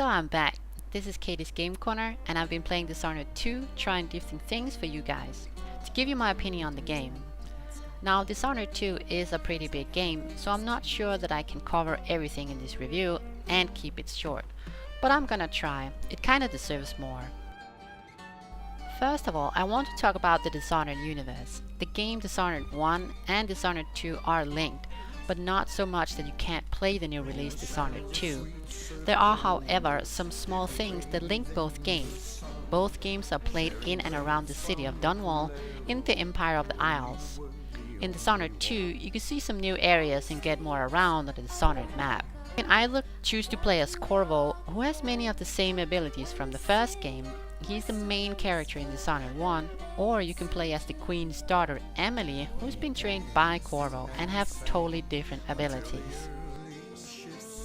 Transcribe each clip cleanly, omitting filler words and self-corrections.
So I'm back. This is Katie's Game Corner, and I've been playing Dishonored 2, trying different things for you guys, to give you my opinion on the game. Now, Dishonored 2 is a pretty big game, so I'm not sure that I can cover everything in this review and keep it short. But I'm gonna try, it kinda deserves more. First of all, I want to talk about the Dishonored universe. The game Dishonored 1 and Dishonored 2 are linked, but not so much that you can't play the new release Dishonored 2. There are, however, some small things that link both games. Both games are played in and around the city of Dunwall in the Empire of the Isles. In Dishonored 2, you can see some new areas and get more around on the Dishonored map. You can either choose to play as Corvo, who has many of the same abilities from the first game. He's the main character in Dishonored 1, or you can play as the Queen's daughter Emily, who's been trained by Corvo and have totally different abilities.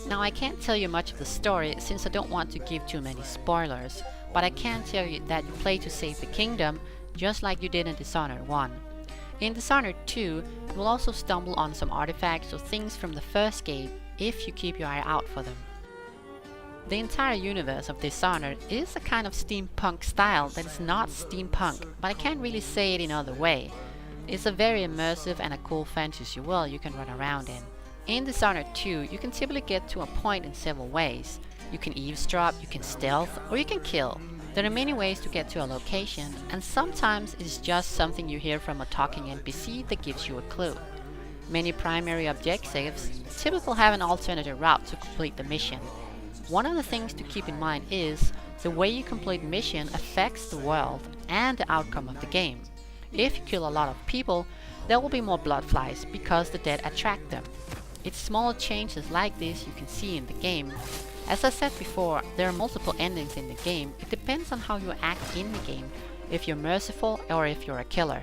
Now, I can't tell you much of the story since I don't want to give too many spoilers, but I can tell you that you play to save the kingdom just like you did in Dishonored 1. In Dishonored 2, you will also stumble on some artifacts or things from the first game if you keep your eye out for them. The entire universe of Dishonored is a kind of steampunk style that is not steampunk, but I can't really say it in other way. It's a very immersive and a cool fantasy world you can run around in. In Dishonored 2, you can typically get to a point in several ways. You can eavesdrop, you can stealth, or you can kill. There are many ways to get to a location, and sometimes it's just something you hear from a talking NPC that gives you a clue. Many primary objectives typically have an alternative route to complete the mission. One of the things to keep in mind is the way you complete mission affects the world and the outcome of the game. If you kill a lot of people, there will be more blood flies because the dead attract them. It's small changes like this you can see in the game. As I said before, there are multiple endings in the game. It depends on how you act in the game, if you're merciful or if you're a killer.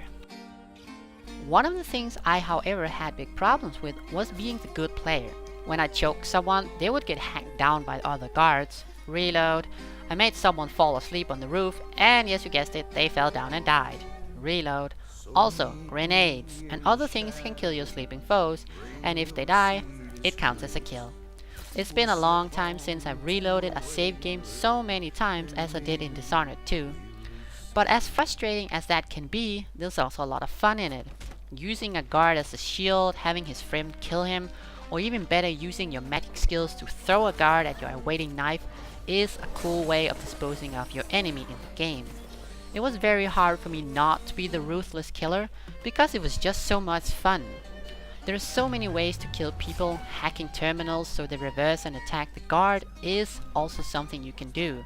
One of the things I, however, had big problems with was being the good player. When I choked someone, they would get hacked down by other guards. Reload. I made someone fall asleep on the roof, and yes, you guessed it, they fell down and died. Reload. Also, grenades and other things can kill your sleeping foes, and if they die, it counts as a kill. It's been a long time since I've reloaded a save game so many times as I did in Dishonored 2. But as frustrating as that can be, there's also a lot of fun in it. Using a guard as a shield, having his friend kill him, or even better, using your magic skills to throw a guard at your awaiting knife is a cool way of disposing of your enemy in the game. It was very hard for me not to be the ruthless killer because it was just so much fun. There are so many ways to kill people. Hacking terminals so they reverse and attack the guard is also something you can do.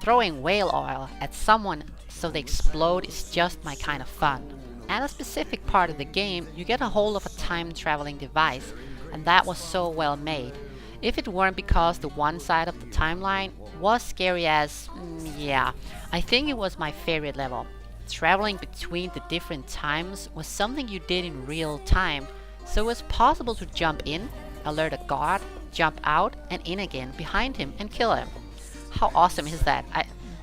Throwing whale oil at someone so they explode is just my kind of fun. At a specific part of the game, you get a hold of a time-traveling device, and that was so well made. If it weren't because the one side of the timeline was scary as, yeah, I think it was my favorite level. Traveling between the different times was something you did in real time, so it was possible to jump in, alert a guard, jump out, and in again behind him and kill him. How awesome is that?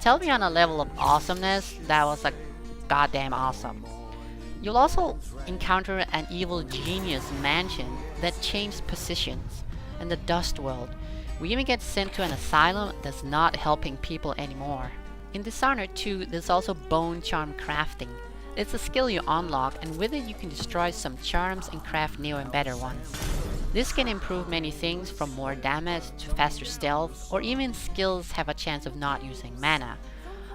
Tell me on a level of awesomeness, that was like goddamn awesome. You'll also encounter an evil genius mansion that changed positions, and the Dust World. We even get sent to an asylum that's not helping people anymore. In Dishonored 2, there's also bone charm crafting. It's a skill you unlock, and with it you can destroy some charms and craft new and better ones. This can improve many things from more damage to faster stealth, or even skills have a chance of not using mana.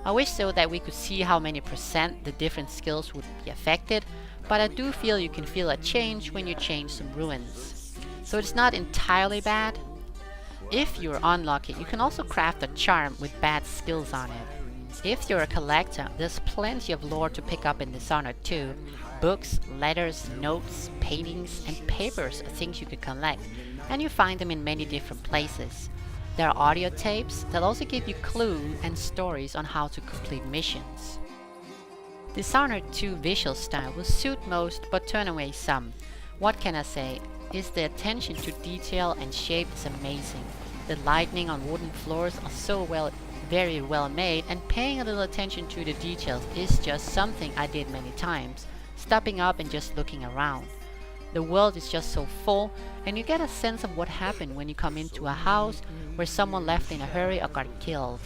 I wish so that we could see how many percent the different skills would be affected, but I do feel you can feel a change when you change some ruins. So it's not entirely bad. If you're unlucky, you can also craft a charm with bad skills on it. If you're a collector, there's plenty of lore to pick up in Dishonored 2. Books, letters, notes, paintings, and papers are things you could collect, and you find them in many different places. There are audio tapes that also give you clues and stories on how to complete missions. Dishonored 2 visual style will suit most but turn away some. What can I say? Is the attention to detail and shape is amazing. The lighting on wooden floors are so very well made, and paying a little attention to the details is just something I did many times, stopping up and just looking around. The world is just so full, and you get a sense of what happened when you come into a house where someone left in a hurry or got killed.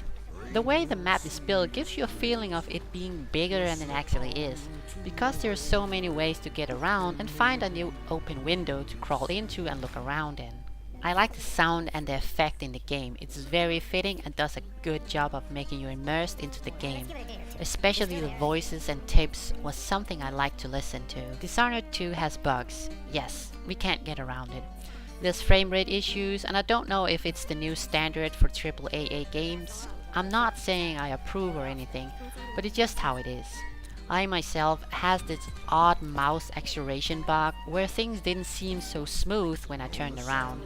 The way the map is built gives you a feeling of it being bigger than it actually is, because there are so many ways to get around and find a new open window to crawl into and look around in. I like the sound and the effect in the game. It's very fitting and does a good job of making you immersed into the game. Especially the voices and tips was something I like to listen to. Dishonored 2 has bugs. Yes, we can't get around it. There's frame rate issues, and I don't know if it's the new standard for AAA games. I'm not saying I approve or anything, but it's just how it is. I myself has this odd mouse acceleration bug where things didn't seem so smooth when I turned around.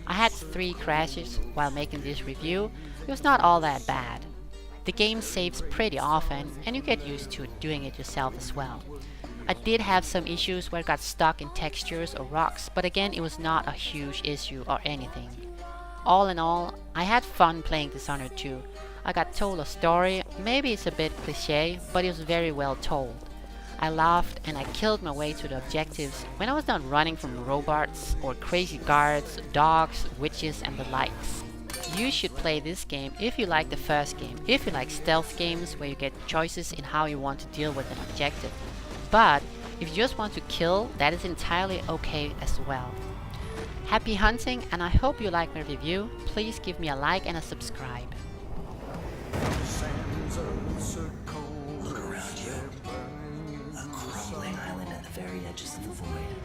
I had 3 crashes while making this review. It was not all that bad. The game saves pretty often, and you get used to doing it yourself as well. I did have some issues where I got stuck in textures or rocks, but again it was not a huge issue or anything. All in all, I had fun playing Dishonored 2. I got told a story, maybe it's a bit cliché, but it was very well told. I laughed and I killed my way to the objectives when I was not running from robots or crazy guards, dogs, witches and the likes. You should play this game if you like the first game, if you like stealth games where you get choices in how you want to deal with an objective. But if you just want to kill, that is entirely okay as well. Happy hunting, and I hope you like my review. Please give me a like and a subscribe. Look around you. A crumbling island at the very edges of the void.